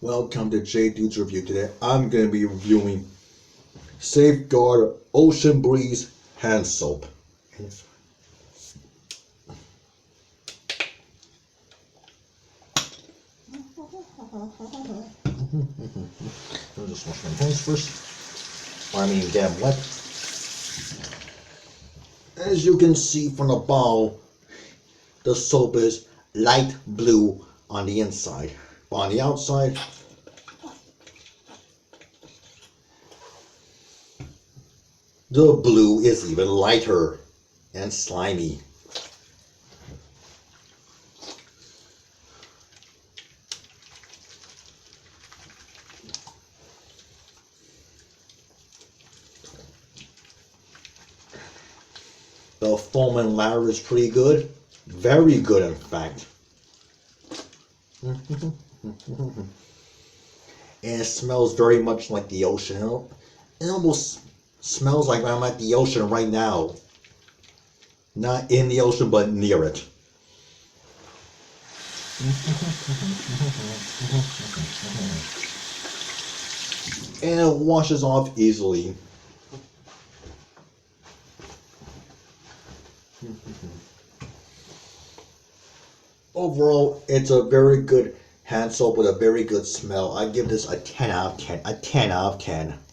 Welcome to J Dude's Review. Today I'm going to be reviewing Safeguard Ocean Breeze Hand Soap. I'll just wash my hands first. Get them wet. As you can see from the bottle, the soap is light blue on the inside. On the outside, the blue is even lighter and slimy. The foam and lather is pretty good. Very good, in fact. And it smells very much like the ocean. It almost smells like I'm at the ocean right now. Not in the ocean, but near it. And it washes off easily. Overall, it's a very good hand soap with a very good smell. I give this a 10 out of 10. A 10 out of 10.